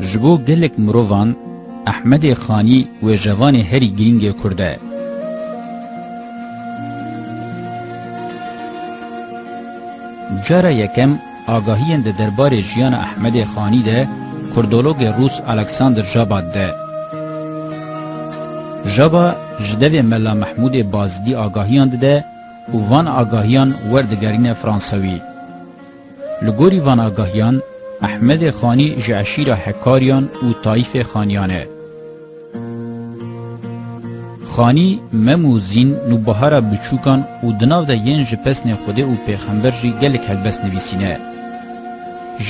جبو گلک مروان احمد خانی و جوان هری گرینگ کرده. جارا یکم آگاهی اند دربار جیان احمد خانی ده کردولوگ روس الکساندر جابا ده. جابا جدوی ملا محمود بازدی آگاهیان ده و وان آگاهیان وردگرین فرانسوی. لگوری وان آگاهیان احمد خانی جعشیر حکاریان و طایف خانیانه. خانی مموزین نوبهارا بچوکان و دناو ده ین جپسن خوده و پیغمبر جی گلک هلبس نویسینه.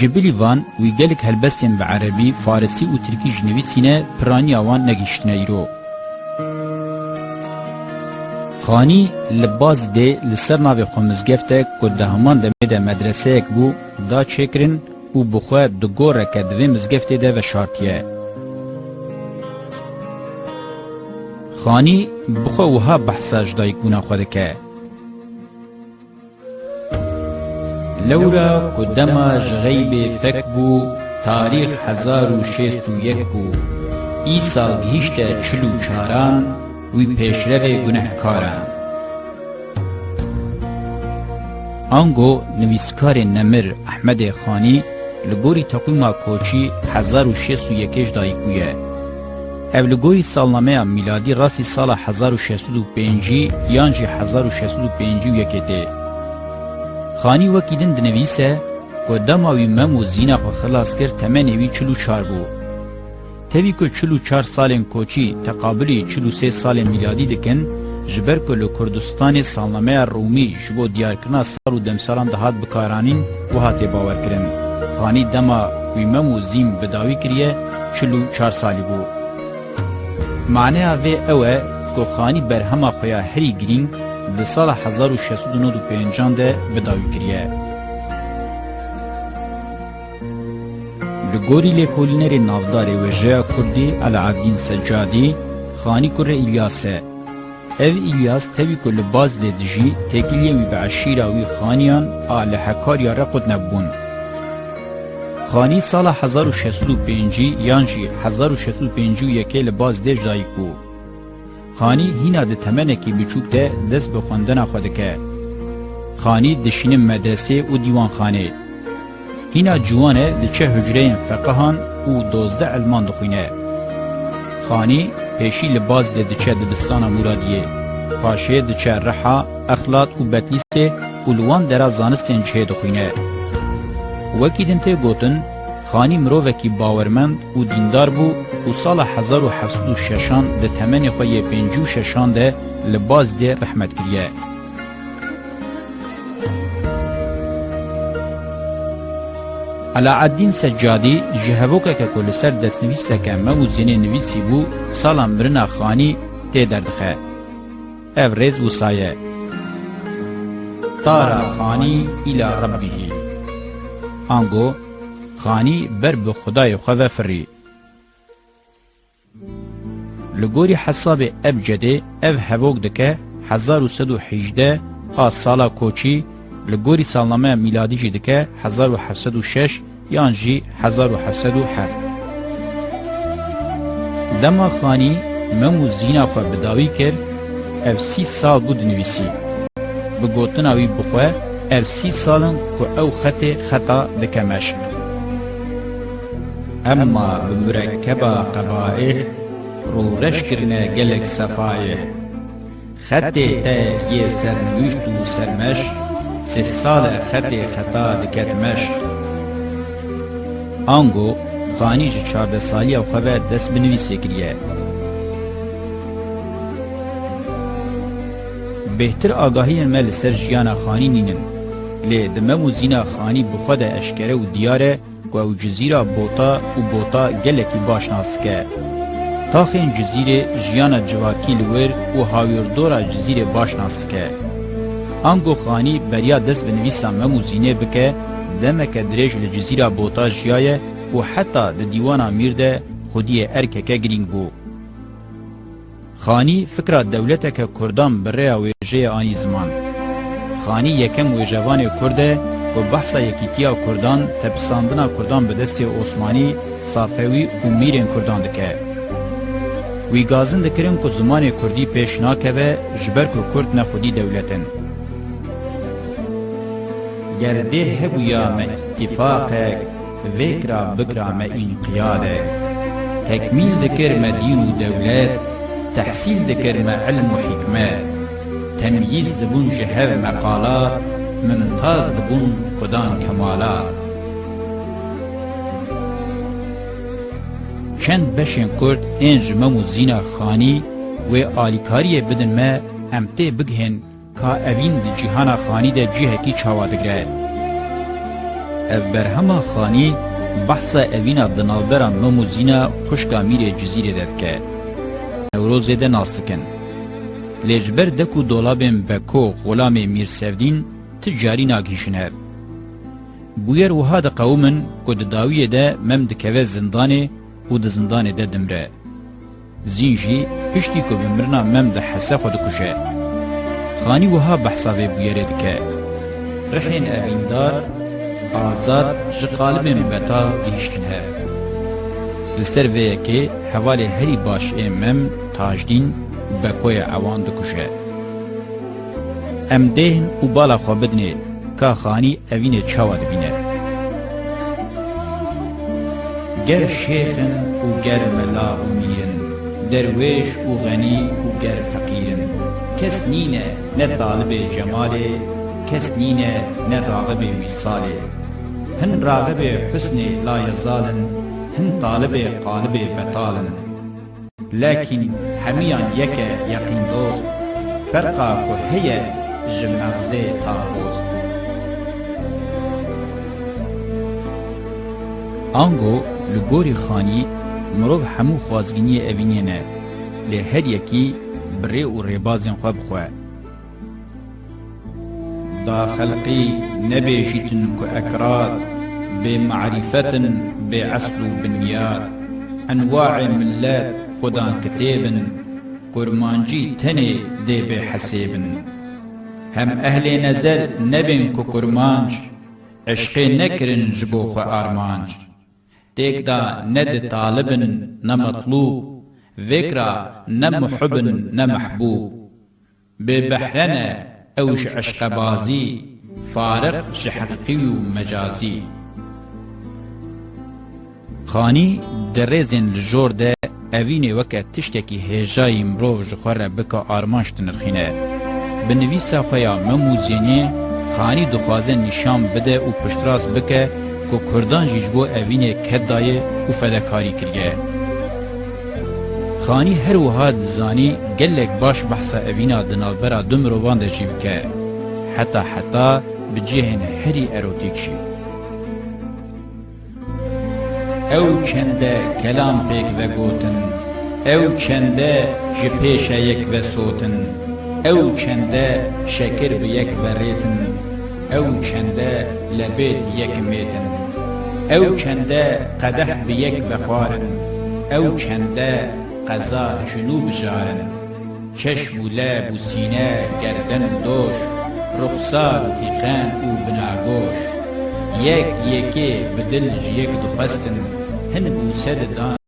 جبلی وان وی گلک هلبسین به عربی، فارسی و ترکی جنویسینه پرانی آوان نگیشتنه ایرو. خانی لباز ده لسر ناو خمزگفته که دهمان ده میده مدرسه اک بو دا چکرن و بخواه دگوره که دوی مزگفته ده و شارتیه. خانی بخواه وها بحثا جدای گونا خوده که لورا کدما جغیب فک بو تاریخ 1061 بو ای سال گهیشت 44 وی پیشرو گنهکاران. آنگو نویسکار نمر احمد خانی لگوری تقویم کوچی 1061 دایگویه. او لگوری سالنامه میلادی راسی سال 1605 یانجی 1605 یکیده. خانی وکیدن دنویسه که دماوی ممو زینا خو خلاص کرد تمنوی 44 بو. تاوی که 44 سالن کوچی تقابلی 43 سال میلادی دکن جبر که لکردستان سالنامه رومی جبو دیارکرنا سال و دمسالان دهات بکارانین و هاتی باور کرن. خانی دما وی ممو زیم بداوی کریه 44 سالی بو. معنی اوه اوه که خانی برهما خویا هری گرینگ ده سال 1695 ده بداوی کریه. لگوری لیکولینر نافدار و جیا کردی العابدین سجادی خانی کر ایلیاسه. او ایلیاس تاوی که لباز ده دجی تکیلیوی به عشیراوی خانیان آل حکاریا را قد نبون. خانی سال 1605 یانجی 1605 یکی لباز ده جدایی کو. خانی هینا ده تمنکی بچوک ده دست به خوندن خوده که. خانی دشین مدرسه و دیوان خانه. هینا جوانه ده چه حجره فقهان و 12 علمان دخوینه. خانی پیشی لباز ده چه دبستان مرادیه. پاشه ده چه رحا، اخلاط و بطلیسه و لوان درا زانستین چه دخوینه. وکیدن ته گوتن خانی مرووکی باورمند و دیندار بو و سال 1706 ده تمن خوی 56 ده لباز ده رحمت کریه. علاءالدین سجادی جهبوکه که کل سر دست نویسه که مموزین نویسی بو سالا مرنا خانی ته دردخه. افرز و سایه طارا خانی الى ربهی آنگو خانی بر به خدای خواه فری. لگوری حساب ابجده او هفوک دکه 1118 سالا کوچی لگوری سالنامه میلادی جی دکه 1706 یانجی 1707. دما خانی ممو زینا خواه بداوی کرد او 30 سال بود نویسی. بگوتن اوی بخواه او 30 سالن که او خطا دکمشق. اما بمرکبه قبائه رو رش کرنه گلک صفایه. خط تا یه سرنوشت و سرمشق 3 سال خطا دکرمشق. آنگو خانیج 14 سالی او خواه دست بنویسی کریه. بهتر آگاهی مل سر جیانا خانی نینن. لی دممو زینا خانی بخود اشکره و دیاره که او جزیره بوتا گلکی باشناس که. تاخین جزیره جیانا جواکی لور و هاویردورا جزیره باشناس که. آنگو خانی بریا دست بنویسا ممو زینه بکه دمک دریج لجزیره بوتا جیایه و حتی ده دیوانا میرده خودی ارکه گرینگ بو. خانی فکر دولته که کردان بره و ویجه آنی زمان. خانی یکم و جوان کرده و بحثا یکیتیا کردان تپساندنا کردان به دست عثمانی صافوی و میرین کردان دکه. وی گازن دکرن که زمان کردی پیش ناکه و جبر که کرد نخودی دولتن. گرده هبویا ما اتفاقه وکرا بکرا ما انقیاده. تکمیل دکر ما دین و دولت، تحصیل دکر ما علم و حکمت، تمییز دبون جهر مقالات، ممتاز دبون کدان کمالات. چند بشن کرد انج ممو زینا خانی و آلیکاری بدن ما امته بگهن که اوین دی جهانا خانی ده جهه کی چاوادگره. او برهما خانی بحثا اوینا دنالبرا ممو زینا خشکا میر جزیره دد که. نوروزه ده ناستکن. لجبر دکو دولابن بکو غلام میر سفدین تجاری ناگیشن هر. بویر وها ده قومن که ده داویه ده مم دکوه زندانه و ده زندانه ده دمره. زینجی پشتی که بمرنا مم ده حسه خود کشه. خانی وها بحثاوه بویره دکه. رحین اویندار آزاد جقالب مبتال گیشتن هر. لسر ویه که حوال هری باش مم تاجدین بکوی عوان دکشه. ام دهن و بالا خواه بدنه که خانی اوین چاواد بینه. گر شیخن و گر ملا و میرن، درویش و غنی و گر فقیرن. کس نینه نه طالب جماله، کس نینه نه راغب وصاله. هن راغب حسن لا يزالن، هن طالب قالب بطالن. لكن هميان يك يقين دوست، فرقا كهية جمعزي تابوز. آنگو لگوری خانی مروب همو خوازگینی اوینینه لی هر یکی بری و ریبازین خواه بخواه. دا خلقی نبیشیتن که اکراد بمعرفتن بعسل و بنیاد. انواع ملت خودان کتیبن کرمانجی تنی دی بحسیبن. هم اهل نظر نبین که کرمانج عشق نکرن جبو خو آرمانج. تیک دا ند طالبن نمطلوب وکرا نمحبن نمحبوب. ببحرنه اوش عشق بازی فارق جحقی و مجازی. خانی در ریزن لجور ده اوینه وکه تشتکی هجای مروف جخوره بکا آرمانشت نرخینه. بنویسا خویا مموزینه خانی دخوازه نشان بده و پشتراز بکه که کردان جیجبو اوینه کدایه و فدکاری کرگه. خانی هر وها دزانی گلک باش بحثا اوینا دنالبرا دم روان ده جیب که حتی بجهن هری اروتیک شی. او چنده کلام پیک و گوتن، او چنده جپیشه یک و سوتن، او چنده شکر به یک و ریتن، او چنده لبیت یک میتن، او چنده قدح به یک و خوارن، او چنده قضا جنوب جارن. چشم و لب و سینه گردن دوش، رخسار و تیقن و بناگوش. یک یکی بدل یک دخستن، هن بوسد دان